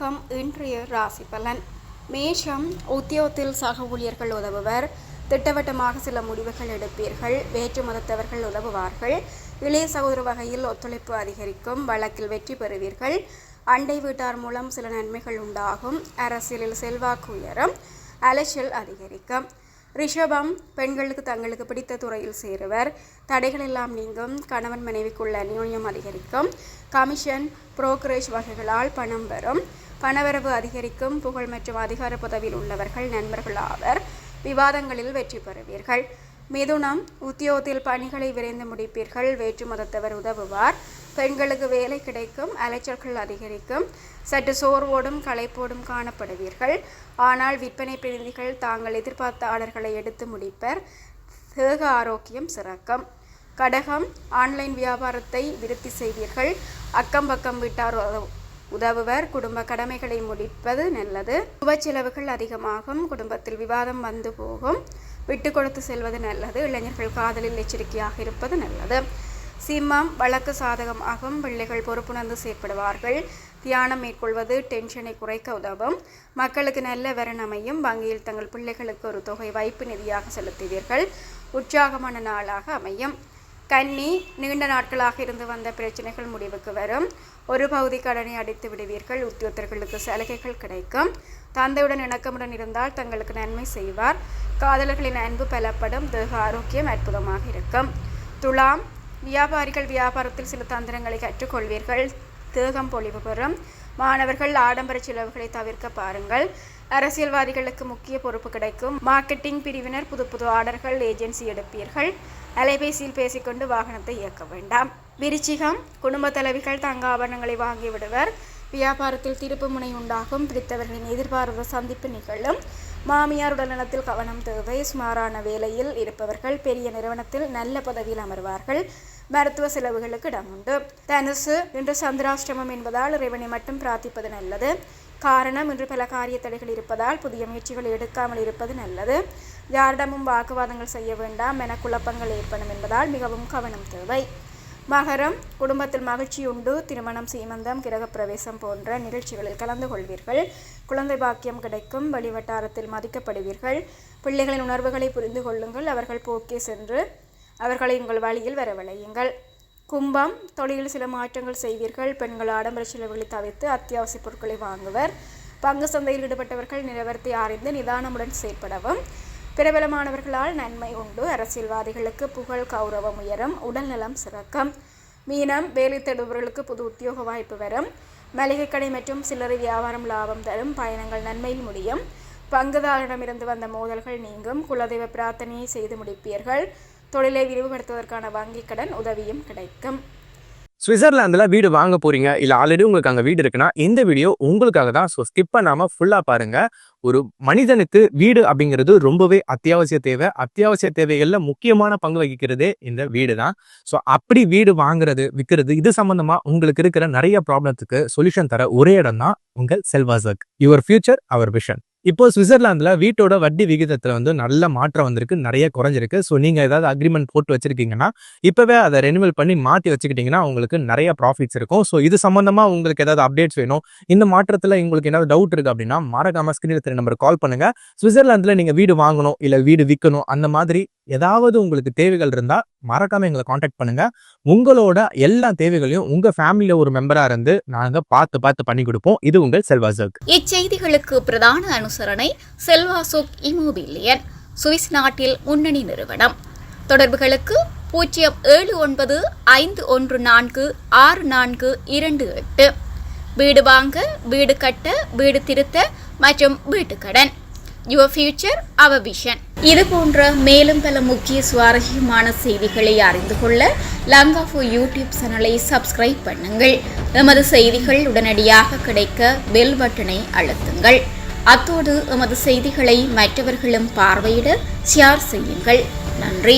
வணக்கம். இன்றைய ராசி பலன். மேஷம். உத்தியோகத்தில் சக ஊழியர்கள் உதவுவர். திட்டவட்டமாக சில முடிவுகள் எடுப்பீர்கள். வேற்று மதத்தவர்கள் உதவுவார்கள். இளைய சகோதர வகையில் ஒத்துழைப்பு அதிகரிக்கும். வழக்கில் வெற்றி பெறுவீர்கள். அண்டை வீட்டார் மூலம் சில நன்மைகள் உண்டாகும். அரசியலில் செல்வாக்கு உயரும். அலைச்சல் அதிகரிக்கும். ரிஷபம். பெண்களுக்கு தங்களுக்கு பிடித்த துறையில் சேருவர். தடைகள் எல்லாம் நீங்கும். கணவன் மனைவிக்குள்ள அந்யோன்யம் அதிகரிக்கும். கமிஷன் புரோக்கரேஜ் வகைகளால் பணம் வரும். பணவரவு அதிகரிக்கும். புகழ் மற்றும் அதிகார பதவியில் உள்ளவர்கள் நண்பர்கள் ஆவர். விவாதங்களில் வெற்றி பெறுவீர்கள். மிதுனம். உத்தியோகத்தில் பணிகளை விரைந்து முடிப்பீர்கள். வேற்று மதத்தவர் உதவுவார். பெண்களுக்கு வேலை கிடைக்கும். அலைச்சல்கள் அதிகரிக்கும். சற்று சோர்வோடும் களைப்போடும் காணப்படுவீர்கள். ஆனால் விற்பனை பிரதிநிதிகள் தாங்கள் எதிர்பார்த்த ஆர்டர்களை எடுத்து முடிப்பர். தேக ஆரோக்கியம் சிறக்கும். கடகம். ஆன்லைன் வியாபாரத்தை விருத்தி செய்வீர்கள். அக்கம் பக்கம் விட்டார் உதவுவர். குடும்ப கடமைகளை முடிப்பது நல்லது. சுப செலவுகள் அதிகமாகும். குடும்பத்தில் விவாதம் வந்து போகும். விட்டு கொடுத்து செல்வது நல்லது. இளைஞர்கள் காதலில் எச்சரிக்கையாக இருப்பது நல்லது. சிம்மம். வழக்கு சாதகமாகும். பிள்ளைகள் பொறுப்புணர்ந்து செயற்படுவார்கள். தியானம் மேற்கொள்வது டென்ஷனை குறைக்க உதவும். மக்களுக்கு நல்ல வரன் அமையும். வங்கியில் தங்கள் பிள்ளைகளுக்கு ஒரு தொகை வைப்பு நிதியாக செலுத்துவீர்கள். உற்சாகமான நாளாக அமையும். கன்னி. நீண்ட நாட்களாக இருந்து வந்த பிரச்சனைகள் முடிவுக்கு வரும். ஒரு பகுதி கடனை அடைத்து விடுவீர்கள். உத்தியோகத்தர்களுக்கு சலுகைகள் கிடைக்கும். தந்தையுடன் இணக்கமுடன் இருந்தால் தங்களுக்கு நன்மை செய்வார். காதலர்களின் அன்பு பலப்படும். தேக ஆரோக்கியம் அற்புதமாக இருக்கும். துலாம். வியாபாரிகள் வியாபாரத்தில் சில தந்திரங்களை கற்றுக்கொள்வீர்கள். தேகம் பொலிவு பெறும். மாணவர்கள் ஆடம்பர செலவுகளை தவிர்க்க பாருங்கள். அரசியல்வாதிகளுக்கு முக்கிய பொறுப்பு கிடைக்கும். மார்க்கெட்டிங் பிரிவினர் புது புது ஆர்டர்கள் ஏஜென்சி எடுப்பீர்கள். அலைபேசியில் பேசிக்கொண்டு வாகனத்தை இயக்க வேண்டாம். விருச்சிகம். குடும்ப தலைவிகள் தங்க ஆபரணங்களை வாங்கி விடுவர். வியாபாரத்தில் திருப்பு முனை உண்டாகும். பிடித்தவர்களின் எதிர்பாராத சந்திப்பு நிகழும். மாமியார் உடல்நலத்தில் கவனம் தேவை. சுமாரான வேலையில் இருப்பவர்கள் பெரிய நிறுவனத்தில் நல்ல பதவியில் அமர்வார்கள். மருத்துவ செலவுகளுக்கு இடம் உண்டு. தனுசு. இன்று சந்திராஷ்டிரமம் என்பதால் இறைவனை மட்டும் பிரார்த்திப்பது நல்லது. காரணம், இன்று பல காரிய தடைகள் இருப்பதால் புதிய முயற்சிகள் எடுக்காமல் இருப்பது நல்லது. யாரிடமும் வாக்குவாதங்கள் செய்ய வேண்டாம். மனக்குழப்பங்கள் ஏற்படும் என்பதால் மிகவும் கவனம் தேவை. மகரம். குடும்பத்தில் மகிழ்ச்சி உண்டு. திருமணம், சீமந்தம், கிரகப்பிரவேசம் போன்ற நிகழ்ச்சிகளில் கலந்து கொள்வீர்கள். குழந்தை பாக்கியம் கிடைக்கும். வெளிவட்டாரத்தில் மதிக்கப்படுவீர்கள். பிள்ளைகளின் உணர்வுகளை புரிந்து கொள்ளுங்கள். அவர்கள் போக்கே சென்று அவர்களை உங்கள் வழியில் வரவழையுங்கள். கும்பம். தொழிலில் சில மாற்றங்கள் செய்வீர்கள். பெண்கள் ஆடம்பர செலவுகளை தவிர்த்து அத்தியாவசிய பொருட்களை வாங்குவர். பங்கு சந்தையில் ஈடுபட்டவர்கள் நிலவரத்தை அறிந்து நிதானமுடன் செயற்படவும். பிரபலமானவர்களால் நன்மை உண்டு. அரசியல்வாதிகளுக்கு புகழ் கௌரவம் உயரும். உடல் நலம் சிறக்கும். மீனம். வேலை தேடுபவர்களுக்கு புது உத்தியோக வாய்ப்பு வரும். மளிகை கடை மற்றும் சில்லறை வியாபாரம் லாபம் தரும். பயணங்கள் நன்மையில் முடியும். பங்குதாரரிடமிருந்து வந்த மோதல்கள் நீங்கும். குலதெய்வ பிரார்த்தனையை செய்து முடிப்பீர்கள். தொழிலை விரிவுபடுத்துவதற்கான வங்கி கடன் உதவியும் கிடைக்கும். சுவிட்சர்லாந்துல வீடு வாங்க போறீங்க, இல்ல ஆல்ரெடி உங்களுக்கு அங்க வீடு இருக்குன்னா இந்த வீடியோ உங்களுக்காக தான். ஸோ ஸ்கிப் பண்ணாம ஃபுல்லா பாருங்க. ஒரு மனிதனுக்கு வீடு அப்படிங்கிறது ரொம்பவே அத்தியாவசிய தேவை. அத்தியாவசிய தேவைகள்ல முக்கியமான பங்கு வகிக்கிறதே இந்த வீடு தான். ஸோ அப்படி வீடு வாங்குறது, விற்கிறது, இது சம்பந்தமா உங்களுக்கு இருக்கிற நிறைய ப்ராப்ளத்துக்கு சொல்யூஷன் தர ஒரே இடம் தான் உங்கள் செல்வாசக். Your future our vision. இப்போ சுவிட்சர்லாந்துல வீட்டோட வட்டி விகிதத்துல நல்ல மாற்றம் வந்திருக்கு, நிறைய குறைஞ்சிருக்கு. ஸோ நீங்க ஏதாவது அக்ரிமெண்ட் போட்டு வச்சிருக்கீங்கன்னா இப்பவே அதை ரெனிவல் பண்ணி மாற்றி வச்சுக்கிட்டீங்கன்னா உங்களுக்கு நிறைய ப்ராஃபிட்ஸ் இருக்கும். ஸோ இது சம்பந்தமா உங்களுக்கு ஏதாவது அப்டேட்ஸ் வேணும், இந்த மாற்றத்துல உங்களுக்கு ஏதாவது டவுட் இருக்கு அப்படின்னா மறக்காம ஸ்கிரீன்ல தெரிய நம்பர் கால் பண்ணுங்க. சுவிட்சர்லாந்துல நீங்க வீடு வாங்கணும், இல்ல வீடு விற்கணும், அந்த மாதிரி ஏதாவது உங்களுக்கு தேவைகள் இருந்தா மறக்காம எங்களை காண்டாக்ட் பண்ணுங்க. உங்களோட எல்லா தேவைகளையும் உங்க ஃபேமிலியில ஒரு மெம்பரா இருந்து நாங்க பார்த்து பண்ணி கொடுப்போம். இது உங்கள் செல்வாசக். இச்செய்திகளுக்கு பிரதான அனுசரணை செல்வாசோக் இமோபிலியன், சுவிஸ் நாட்டில் முன்னணி நிறுவனம். தொடர்புகளுக்கு 07951464428. வீடு வாங்க, வீடு கட்ட, வீடு திருத்த மற்றும் வீட்டு கடன். Your future our vision. இது போன்ற மேலும் பல முக்கிய சுவாரஸ்யமான செய்திகளை அறிந்து கொள்ள லங்காஃபோ யூடியூப் சேனலை சப்ஸ்கிரைப் பண்ணுங்கள். எமது செய்திகள் உடனடியாக கிடைக்க பெல் பட்டனை அழுத்துங்கள். அத்தோடு எமது செய்திகளை மற்றவர்களும் பார்வையிட ஷேர் செய்யுங்கள். நன்றி.